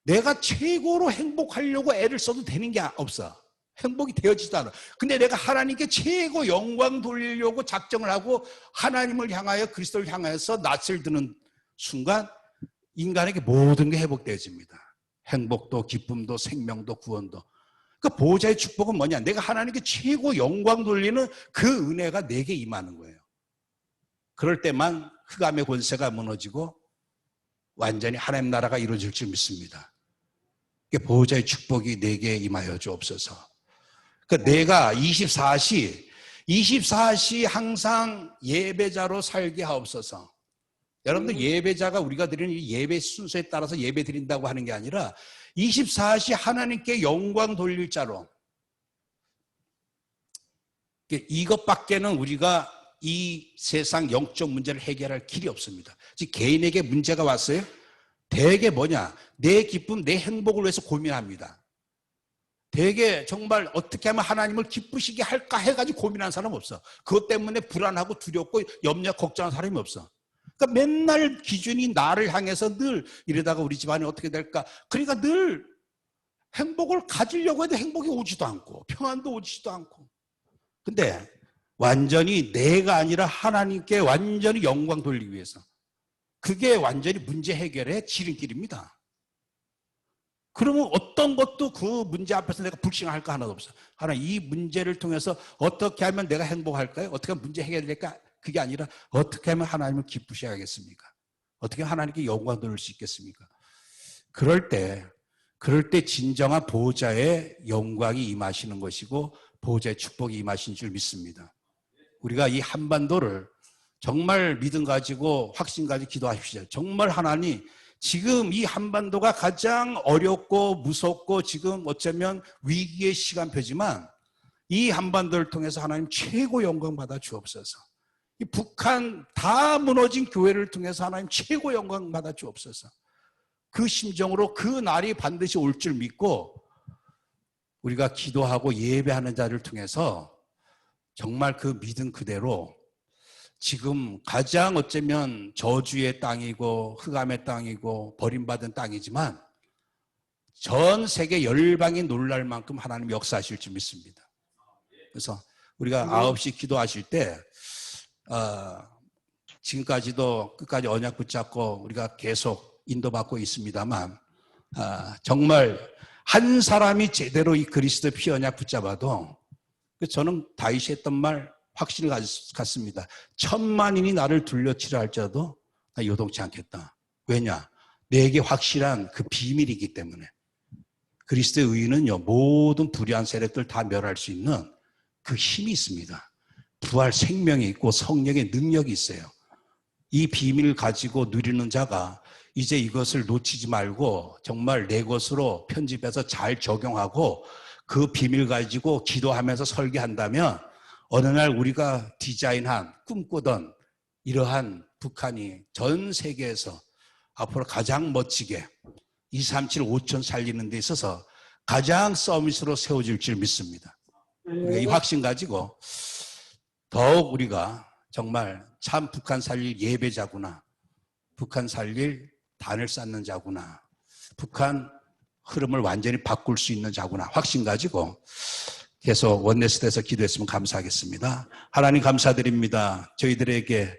A: 내가 최고로 행복하려고 애를 써도 되는 게 없어. 행복이 되어지지도 않아. 근데 내가 하나님께 최고 영광 돌리려고 작정을 하고 하나님을 향하여 그리스도를 향하여서 낯을 드는 순간 인간에게 모든 게 회복되어집니다. 행복도 기쁨도 생명도 구원도. 그 보호자의 축복은 뭐냐? 내가 하나님께 최고 영광 돌리는 그 은혜가 내게 임하는 거예요. 그럴 때만 흑암의 권세가 무너지고 완전히 하나님 나라가 이루어질 줄 믿습니다. 보호자의 축복이 내게 임하여 주옵소서. 내가 24시 항상 예배자로 살게 하옵소서. 여러분들 예배자가 우리가 드리는 이 예배 순서에 따라서 예배 드린다고 하는 게 아니라 24시 하나님께 영광 돌릴 자로, 이것밖에는 우리가 이 세상 영적 문제를 해결할 길이 없습니다. 지금 개인에게 문제가 왔어요? 대개 뭐냐? 내 기쁨, 내 행복을 위해서 고민합니다. 되게 정말 어떻게 하면 하나님을 기쁘시게 할까 해가지고 고민하는 사람 없어. 그것 때문에 불안하고 두렵고 염려 걱정하는 사람이 없어. 그러니까 맨날 기준이 나를 향해서 늘 이러다가 우리 집안이 어떻게 될까. 그러니까 늘 행복을 가지려고 해도 행복이 오지도 않고 평안도 오지도 않고. 근데 완전히 내가 아니라 하나님께 완전히 영광 돌리기 위해서, 그게 완전히 문제 해결의 지름길입니다. 그러면 어떤 것도 그 문제 앞에서 내가 불신할 거 하나도 없어. 하나님, 이 문제를 통해서 어떻게 하면 내가 행복할까요? 어떻게 하면 문제 해결될까? 그게 아니라 어떻게 하면 하나님을 기쁘시게 하겠습니까? 어떻게 하면 하나님께 영광 돌릴 수 있겠습니까? 그럴 때 진정한 보호자의 영광이 임하시는 것이고 보호자의 축복이 임하신 줄 믿습니다. 우리가 이 한반도를 정말 믿음 가지고 확신 가지고 기도하십시오. 정말 하나님, 지금 이 한반도가 가장 어렵고 무섭고 지금 어쩌면 위기의 시간표지만 이 한반도를 통해서 하나님 최고 영광 받아 주옵소서. 이 북한 다 무너진 교회를 통해서 하나님 최고 영광 받아 주옵소서. 그 심정으로 그 날이 반드시 올 줄 믿고 우리가 기도하고 예배하는 자를 통해서 정말 그 믿음 그대로 지금 가장 어쩌면 저주의 땅이고 흑암의 땅이고 버림받은 땅이지만 전 세계 열방이 놀랄 만큼 하나님 역사하실 줄 믿습니다. 그래서 우리가 9시 기도하실 때 지금까지도 끝까지 언약 붙잡고 우리가 계속 인도받고 있습니다만 정말 한 사람이 제대로 이 그리스도 피 언약 붙잡아도 저는 다윗이 했던 말 확신을 갖습니다. 1000만인이 나를 둘러치려 할지라도 나 요동치 않겠다. 왜냐? 내게 확실한 그 비밀이기 때문에. 그리스도의 의인은요, 모든 불의한 세력들 다 멸할 수 있는 그 힘이 있습니다. 부활 생명이 있고 성령의 능력이 있어요. 이 비밀을 가지고 누리는 자가 이제 이것을 놓치지 말고 정말 내 것으로 편집해서 잘 적용하고 그 비밀 가지고 기도하면서 설계한다면 어느 날 우리가 디자인한 꿈꾸던 이러한 북한이 전 세계에서 앞으로 가장 멋지게 237 5천 살리는 데 있어서 가장 서밋으로 세워질 줄 믿습니다. 우리가 이 확신 가지고 더욱 우리가 정말 참 북한 살릴 예배자구나, 북한 살릴 단을 쌓는 자구나, 북한 흐름을 완전히 바꿀 수 있는 자구나 확신 가지고 계속 원내스에서 기도했으면 감사하겠습니다. 하나님 감사드립니다. 저희들에게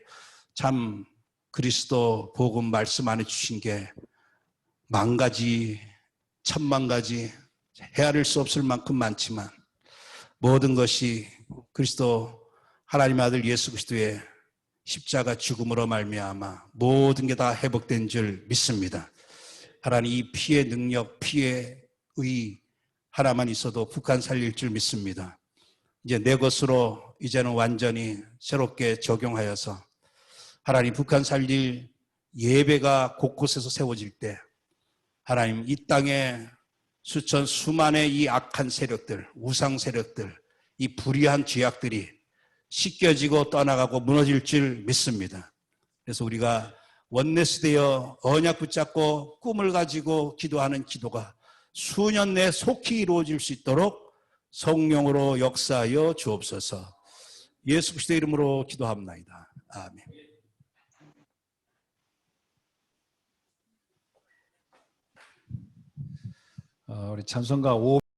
A: 참 그리스도 복음 말씀 안에 주신 게 10,000가지, 10,000,000가지 헤아릴 수 없을 만큼 많지만 모든 것이 그리스도 하나님의 아들 예수 그리스도의 십자가 죽음으로 말미암아 모든 게 다 회복된 줄 믿습니다. 하나님 이 피의 능력, 피의 의 하나만 있어도 북한 살릴 줄 믿습니다. 이제 내 것으로 이제는 완전히 새롭게 적용하여서 하나님 북한 살릴 예배가 곳곳에서 세워질 때 하나님 이 땅에 수천 수만의 이 악한 세력들, 우상 세력들, 이 불의한 죄악들이 씻겨지고 떠나가고 무너질 줄 믿습니다. 그래서 우리가 원내스 되어 언약 붙잡고 꿈을 가지고 기도하는 기도가 수년 내에 속히 이루어질 수 있도록 성령으로 역사하여 주옵소서. 예수 그리스도의 이름으로 기도합나이다. 아멘.
B: 우리 찬송가